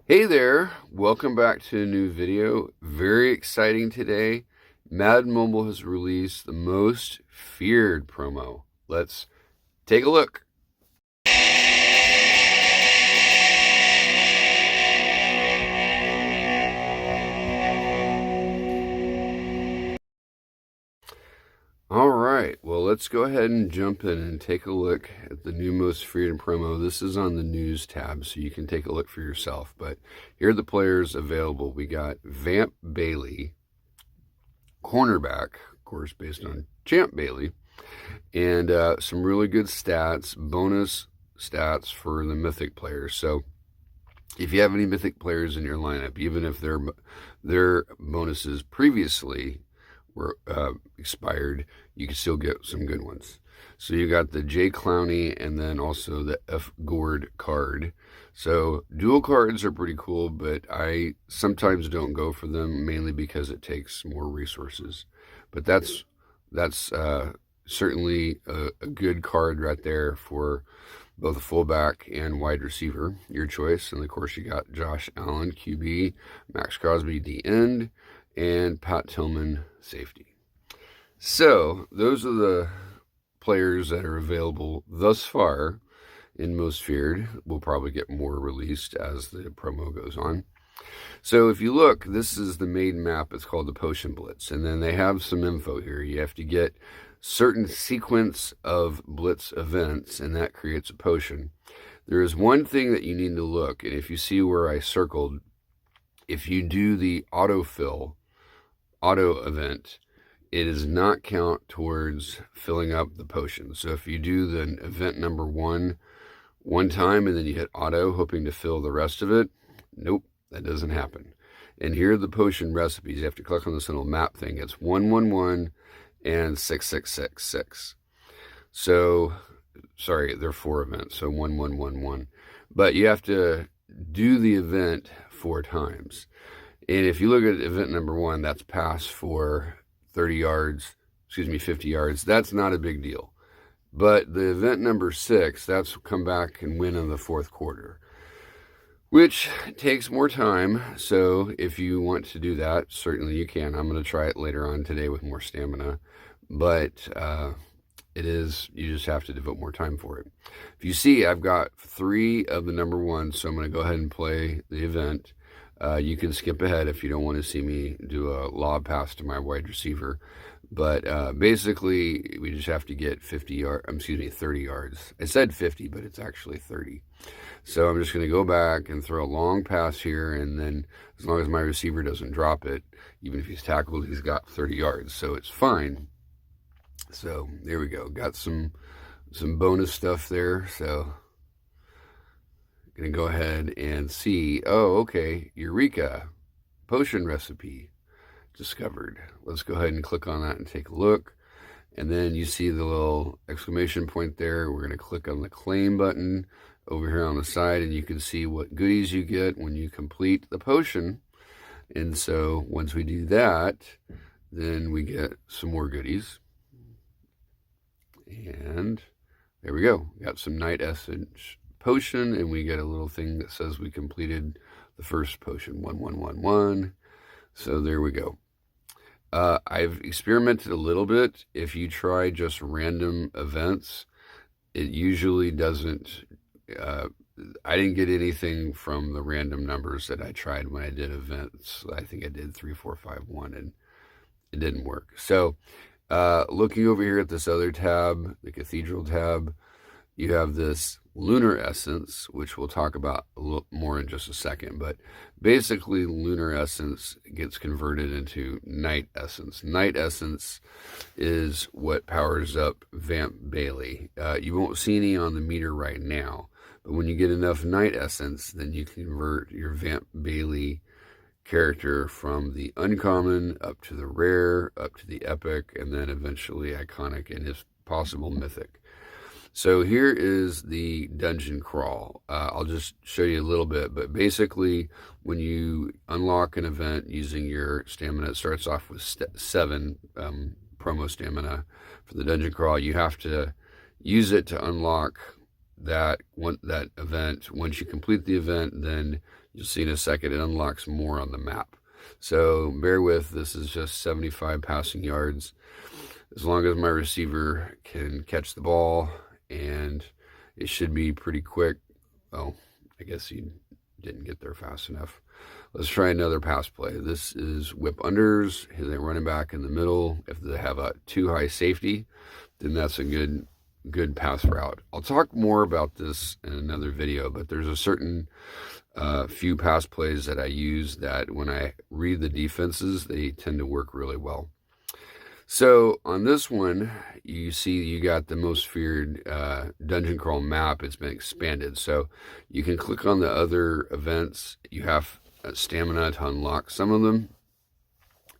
Hey there, welcome back to a new video. Very exciting today. Madden Mobile has released the most feared promo. Let's take a look. All right, well, let's go ahead and jump in and take a look at the new most feared promo. This is on the news tab, so you can take a look for yourself. But here are the players available. We got Vamp Bailey, cornerback, of course, based on Champ Bailey, and some really good stats, bonus stats for the mythic players. So if you have any mythic players in your lineup, even if their bonuses previously were expired, you can still get some good ones. So you got the J Clowney and then also the F Gord card. So dual cards are pretty cool, but I sometimes don't go for them, mainly because it takes more resources. But that's certainly a good card right there for both a fullback and wide receiver, your choice. And of course, you got Josh Allen, QB, Max Crosby, the end, and Pat Tillman, safety. So those are the players that are available thus far in Most Feared. We'll probably get more released as the promo goes on. So if you look, this is the main map. It's called the Potion Blitz. And then they have some info here. You have to get certain sequence of Blitz events, and that creates a potion. There is one thing that you need to look, and if you see where I circled, if you do the autofill, auto event, it does not count towards filling up the potion. So if you do the event number one time and then you hit auto hoping to fill the rest of it, nope, that doesn't happen. And here are the potion recipes. You have to click on this little map thing. It's 111 and 6666. So, sorry, they're 4 events, so 1111. But you have to do the event 4 times. And if you look at event number 1, that's pass for 50 yards. That's not a big deal. But the event number 6, that's come back and win in the 4th quarter, which takes more time. So if you want to do that, certainly you can. I'm going to try it later on today with more stamina. But you just have to devote more time for it. If you see, I've got 3 of the number 1, so I'm going to go ahead and play the event. You can skip ahead if you don't want to see me do a lob pass to my wide receiver. But basically, we just have to get 30 yards. I said 50, but it's actually 30. So I'm just going to go back and throw a long pass here, and then as long as my receiver doesn't drop it, even if he's tackled, he's got 30 yards. So it's fine. So there we go. Got some bonus stuff there. So going to go ahead and see. Oh, okay. Eureka. Potion recipe discovered. Let's go ahead and click on that and take a look. And then you see the little exclamation point there. We're going to click on the claim button over here on the side, and you can see what goodies you get when you complete the potion. And so once we do that, then we get some more goodies. And there we go. We got some Night Essence potion, and we get a little thing that says we completed the first potion, 1111. So there we go. I've experimented a little bit. If you try just random events, it usually doesn't. I didn't get anything from the random numbers that I tried when I did events. I think I did 3, 4, 5, 1, and it didn't work. So looking over here at this other tab, the Cathedral tab, you have this Lunar Essence, which we'll talk about a little more in just a second. But basically, Lunar Essence gets converted into Night Essence. Night Essence is what powers up Vamp Bailey. You won't see any on the meter right now, but when you get enough Night Essence, then you convert your Vamp Bailey character from the uncommon up to the rare, up to the epic, and then eventually iconic and if possible mythic. So here is the dungeon crawl. I'll just show you a little bit, but basically when you unlock an event using your stamina, it starts off with 7 promo stamina for the dungeon crawl. You have to use it to unlock that event. Once you complete the event, then you'll see in a second it unlocks more on the map. So bear with, this is just 75 passing yards. As long as my receiver can catch the ball, and it should be pretty quick. Oh, I guess he didn't get there fast enough. Let's try another pass play. This is whip unders. They're running back in the middle. If they have a too high safety, then that's a good pass route. I'll talk more about this in another video, but there's a certain few pass plays that I use that when I read the defenses, they tend to work really well. So on this one, you see you got the most feared dungeon crawl map. It's been expanded. So you can click on the other events. You have stamina to unlock some of them.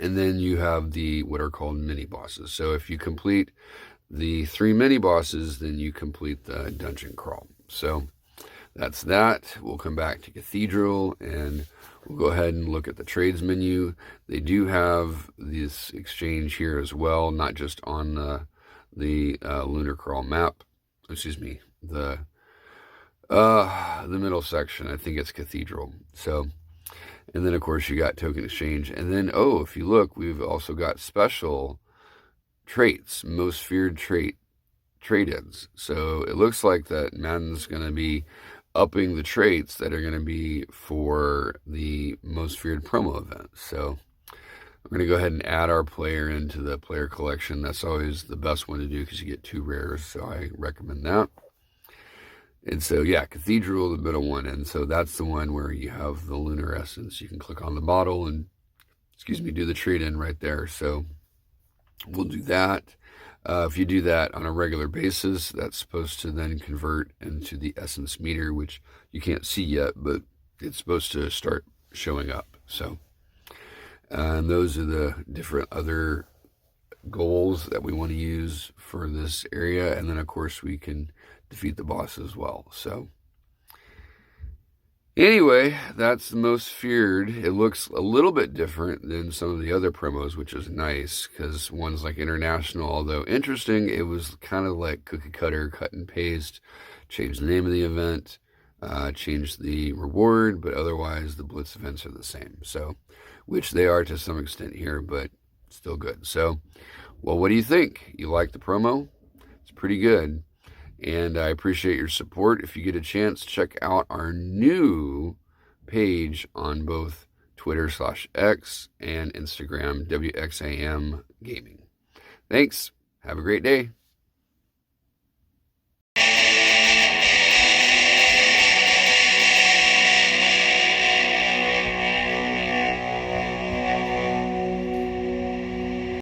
And then you have the what are called mini bosses. So if you complete the 3 mini bosses, then you complete the dungeon crawl. So that's that. We'll come back to Cathedral and we'll go ahead and look at the trades menu. They do have this exchange here as well, not just on the Lunar Crawl map. Excuse me, the middle section. I think it's Cathedral. So, and then of course you got token exchange, and then if you look, we've also got special traits, most feared trade-ins. So it looks like that Madden's going to be upping the traits that are going to be for the most feared promo event. So we're going to go ahead and add our player into the player collection. That's always the best one to do because you get 2 rares. So I recommend that. And so, yeah, Cathedral, the middle one. And so that's the one where you have the Lunar Essence. You can click on the bottle and, do the trade-in right there. So we'll do that. If you do that on a regular basis, that's supposed to then convert into the essence meter, which you can't see yet, but it's supposed to start showing up. So, and those are the different other goals that we want to use for this area. And then, of course, we can defeat the boss as well. So, anyway, that's the most feared. It looks a little bit different than some of the other promos, which is nice because one's like international, although interesting, it was kind of like cookie cutter, cut and paste, change the name of the event, change the reward, but otherwise the Blitz events are the same. So, which they are to some extent here, but still good. So, well, what do you think? You like the promo? It's pretty good. And I appreciate your support. If you get a chance, check out our new page on both Twitter/X and Instagram, WXAM Gaming. Thanks. Have a great day.